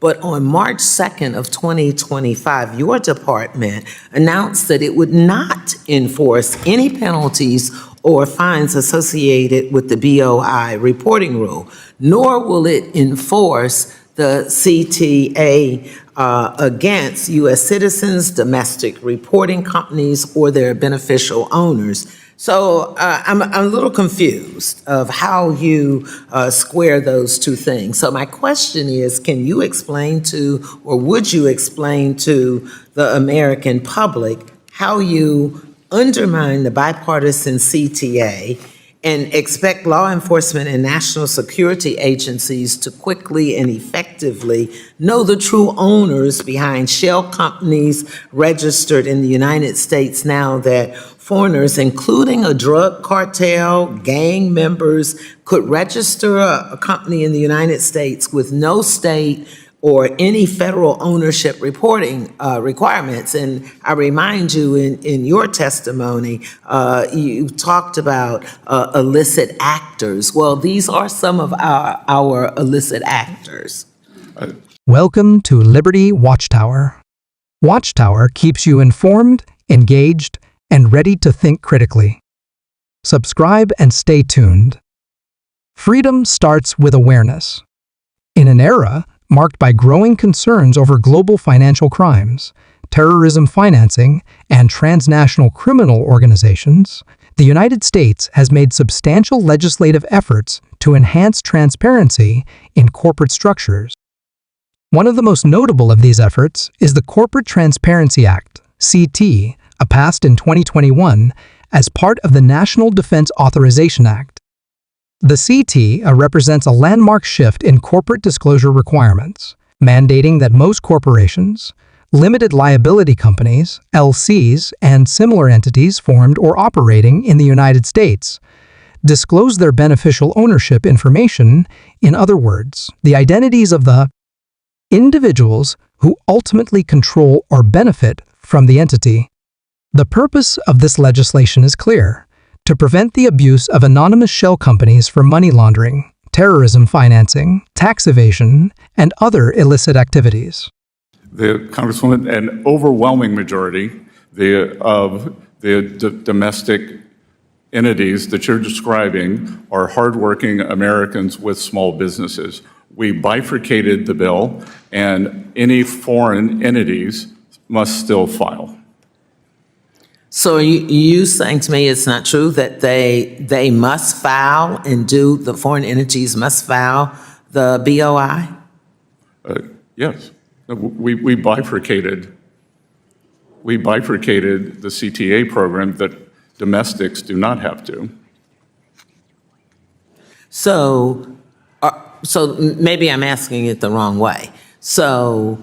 But on March 2nd of 2025, your department announced that it would not enforce any penalties or fines associated with the BOI reporting rule, nor will it enforce the CTA against U.S. citizens, domestic reporting companies, or their beneficial owners. So I'm a little confused of how you square those two things. So my question is, can you explain to, or would you explain to the American public how you undermine the bipartisan CTA and expect law enforcement and national security agencies to quickly and effectively know the true owners behind shell companies registered in the United States now that foreigners, including a drug cartel, gang members, could register a company in the United States with no state or any federal ownership reporting requirements? And I remind you, in your testimony, you talked about illicit actors. Well, these are some of our illicit actors. Welcome to Liberty Watchtower. Watchtower keeps you informed, engaged, and ready to think critically. Subscribe and stay tuned. Freedom starts with awareness. In an era marked by growing concerns over global financial crimes, terrorism financing, and transnational criminal organizations, the United States has made substantial legislative efforts to enhance transparency in corporate structures. One of the most notable of these efforts is the Corporate Transparency Act, CT, passed in 2021 as part of the National Defense Authorization Act. The CT represents a landmark shift in corporate disclosure requirements, mandating that most corporations, limited liability companies, LCs, and similar entities formed or operating in the United States disclose their beneficial ownership information, in other words, the identities of the individuals who ultimately control or benefit from the entity. The purpose of this legislation is clear: to prevent the abuse of anonymous shell companies for money laundering, terrorism financing, tax evasion, and other illicit activities. The Congresswoman, an overwhelming majority of the domestic entities that you're describing are hardworking Americans with small businesses. We bifurcated the bill, and any foreign entities must still file. So are you saying to me it's not true that they must file and the foreign entities must file the BOI? Yes. We bifurcated the CTA program that domestics do not have to. So maybe I'm asking it the wrong way. So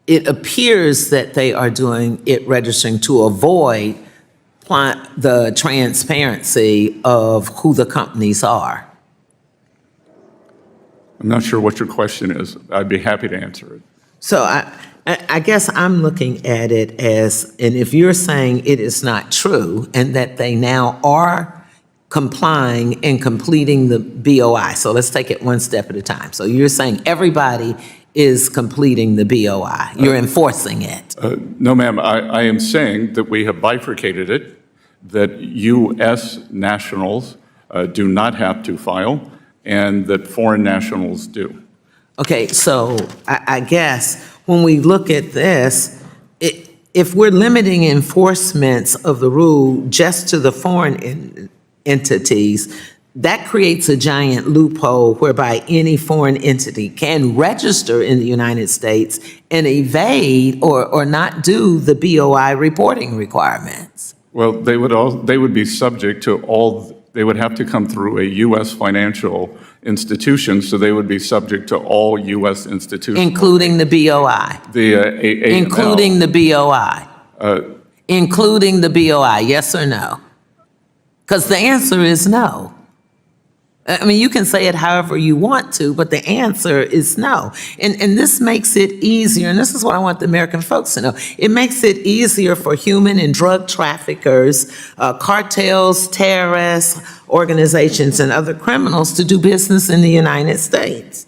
it appears that they are doing it registering to avoid the transparency of who the companies are. I'm not sure what your question is. I'd be happy to answer it. So I guess I'm looking at it as, and if you're saying it is not true and that they now are complying and completing the BOI, so let's take it one step at a time. So you're saying everybody is completing the BOI. You're enforcing it. No, ma'am. I am saying that we have bifurcated it, that U.S. nationals do not have to file, and that foreign nationals do. Okay, so I guess when we look at this, if we're limiting enforcements of the rule just to the foreign entities, that creates a giant loophole whereby any foreign entity can register in the United States and evade or not do the BOI reporting requirements. Well, they would be subject to they would have to come through a U.S. financial institution, so they would be subject to all U.S. institutions. Including the BOI. Including the BOI. Including the BOI, yes or no? Because the answer is no. I mean, you can say it however you want to, but the answer is no. And this makes it easier, and this is what I want the American folks to know. It makes it easier for human and drug traffickers, cartels, terrorists, organizations, and other criminals to do business in the United States.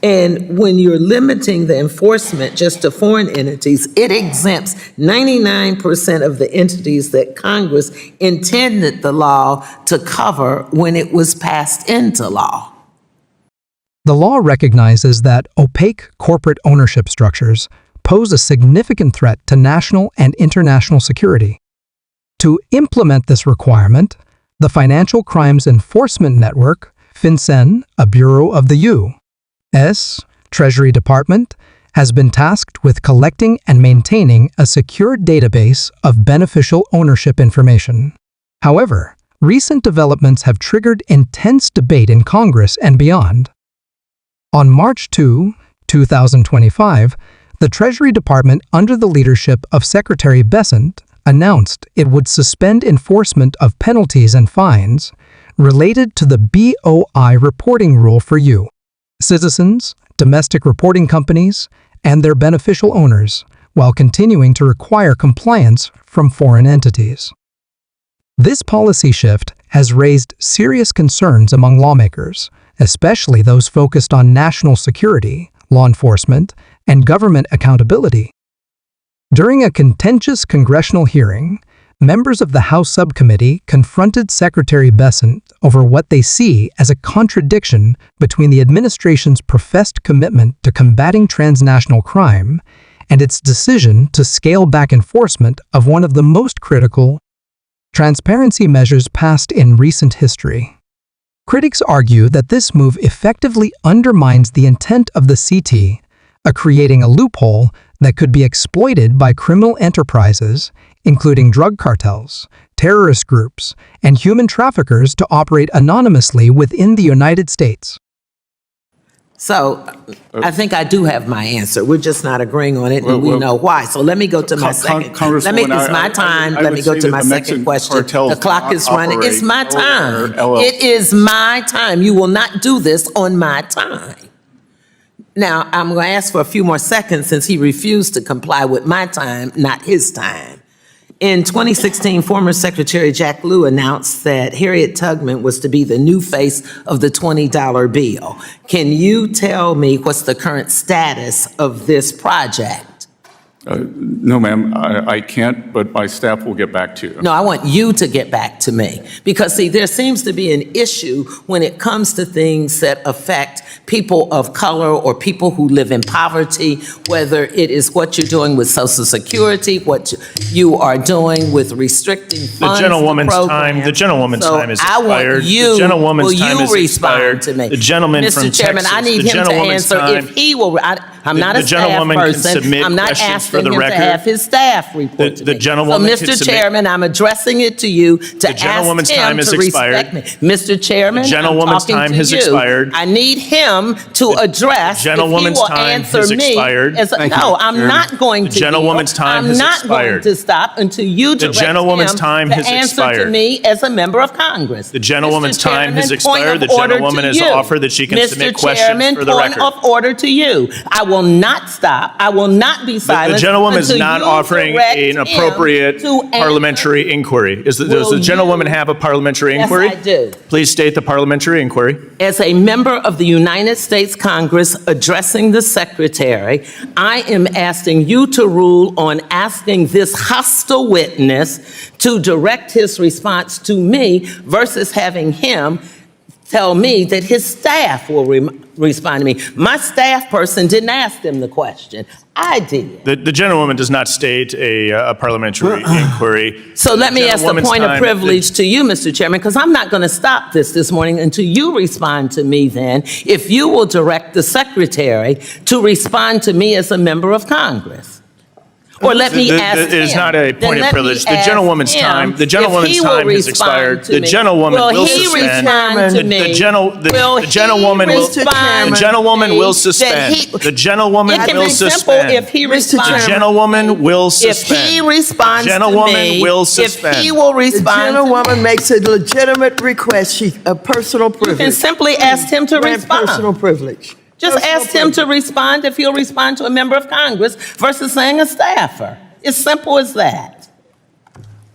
And when you're limiting the enforcement just to foreign entities, it exempts 99% of the entities that Congress intended the law to cover when it was passed into law. The law recognizes that opaque corporate ownership structures pose a significant threat to national and international security. To implement this requirement, the Financial Crimes Enforcement Network, FinCEN, a bureau of the U.S. Treasury Department, has been tasked with collecting and maintaining a secure database of beneficial ownership information. However, recent developments have triggered intense debate in Congress and beyond. On March 2, 2025, the Treasury Department, under the leadership of Secretary Bessent, announced it would suspend enforcement of penalties and fines related to the BOI reporting rule for citizens, domestic reporting companies, and their beneficial owners, while continuing to require compliance from foreign entities. This policy shift has raised serious concerns among lawmakers, especially those focused on national security, law enforcement, and government accountability. During a contentious congressional hearing, members of the House Subcommittee confronted Secretary Bessent over what they see as a contradiction between the administration's professed commitment to combating transnational crime and its decision to scale back enforcement of one of the most critical transparency measures passed in recent history. Critics argue that this move effectively undermines the intent of the CT, creating a loophole that could be exploited by criminal enterprises, including drug cartels, terrorist groups, and human traffickers to operate anonymously within the United States. So I think I do have my answer. We're just not agreeing on it, and we know why. So let me go to my second. It's my time. Let me go to my second question. The clock is running. It's my time. It is my time. You will not do this on my time. Now, I'm going to ask for a few more seconds since he refused to comply with my time, not his time. In 2016, former Secretary Jack Lew announced that Harriet Tubman was to be the new face of the $20 bill. Can you tell me what's the current status of this project? No, ma'am, I can't, but my staff will get back to you. No, I want you to get back to me. Because, see, there seems to be an issue when it comes to things that affect people of color or people who live in poverty, whether it is what you're doing with Social Security, what you are doing with restricting funds. The gentlewoman's time is expired. The gentlewoman's time is expired. To me? The gentleman from Texas. Mr. Chairman, I need him to answer if he will. I'm not a staff person. I'm not asking him to have his staff report to me. So, Mr. Chairman, I'm addressing it to you to ask him to respect me. Mr. Chairman, I'm talking to you. I need him to address if he will answer me. No, I'm not going to. The gentlewoman's time has expired. I'm not going to stop until you direct him to answer to me as a member of Congress. The gentlewoman's time has expired. The gentlewoman has offered that she can submit questions for the record. Mr. Chairman, point of order to you. I will not stop. I will not be silent. The gentlewoman is not offering an appropriate parliamentary inquiry. Does the gentlewoman have a parliamentary inquiry? Yes, I do. Please state the parliamentary inquiry. As a member of the United States Congress addressing the Secretary, I am asking you to rule on asking this hostile witness to direct his response to me versus having him tell me that his staff will respond to me. My staff person didn't ask him the question. I did. The gentlewoman does not state a parliamentary inquiry. So let me ask the point of privilege to you, Mr. Chairman, because I'm not going to stop this morning until you respond to me then, if you will direct the Secretary to respond to me as a member of Congress. Or let me ask him. It is not a point of privilege. The gentlewoman's time has expired. The gentlewoman will suspend. The gentlewoman will suspend. The gentlewoman will suspend. The gentlewoman will suspend. If he responds, the gentlewoman will suspend. If he responds to me, will suspend. If he will respond, the gentlewoman makes a legitimate request. A personal privilege. You can simply ask him to respond. Personal privilege. Just ask him to respond if he'll respond to a member of Congress versus saying a staffer. It's simple as that.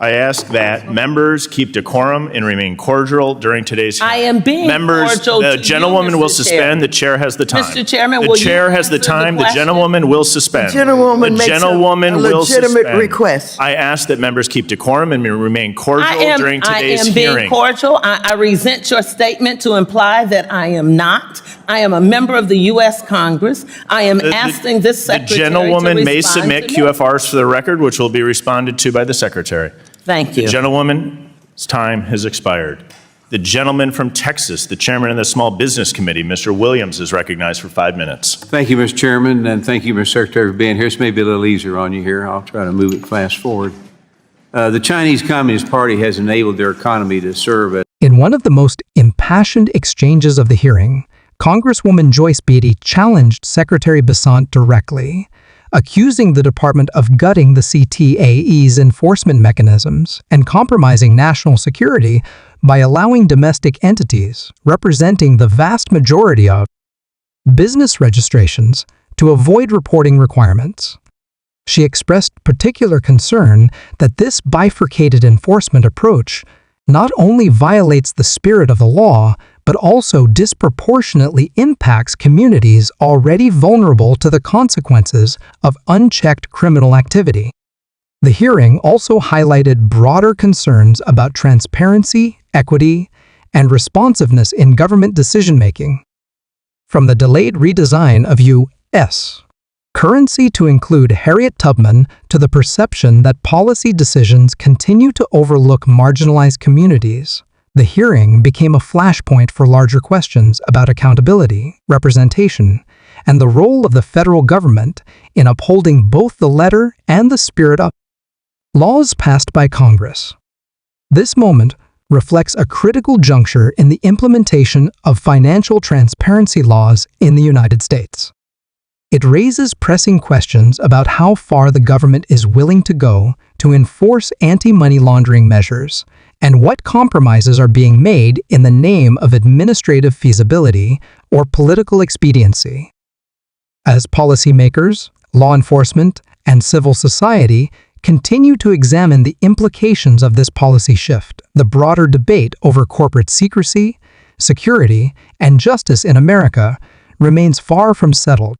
I ask that members keep decorum and remain cordial during today's hearing. I am being cordial to The you, gentlewoman will Mr. suspend. Chairman. The chair has the time. Mr. Chairman, The will you chair has the answer the time. The question? gentlewoman will suspend. Gentlewoman The makes a gentlewoman will legitimate suspend. request. I ask that members keep decorum and remain cordial during I today's am being hearing. cordial. I resent your statement to imply that I am not. I am a member of the U.S. Congress. I am asking this secretary The gentlewoman to may respond submit to me. QFRs for the record, which will be responded to by the secretary. Thank The you. gentlewoman's time has expired. The gentleman from Texas, the chairman of the Small Business Committee, Mr. Williams, is recognized for 5 minutes. Thank you, Mr. Chairman, and thank you, Mr. Secretary, for being here. This may be a little easier on you here. I'll try to move it fast forward. The Chinese Communist Party has enabled their economy to serve as In one of the most impassioned exchanges of the hearing, Congresswoman Joyce Beatty challenged Secretary Bessent directly, accusing the department of gutting the CTAE's enforcement mechanisms and compromising national security by allowing domestic entities representing the vast majority of business registrations to avoid reporting requirements. She expressed particular concern that this bifurcated enforcement approach not only violates the spirit of the law, but also disproportionately impacts communities already vulnerable to the consequences of unchecked criminal activity. The hearing also highlighted broader concerns about transparency, equity, and responsiveness in government decision-making. From the delayed redesign of U.S. currency to include Harriet Tubman to the perception that policy decisions continue to overlook marginalized communities, the hearing became a flashpoint for larger questions about accountability, representation, and the role of the federal government in upholding both the letter and the spirit of laws passed by Congress. This moment reflects a critical juncture in the implementation of financial transparency laws in the United States. It raises pressing questions about how far the government is willing to go to enforce anti-money laundering measures and what compromises are being made in the name of administrative feasibility or political expediency. As policymakers, law enforcement, and civil society continue to examine the implications of this policy shift, the broader debate over corporate secrecy, security, and justice in America remains far from settled.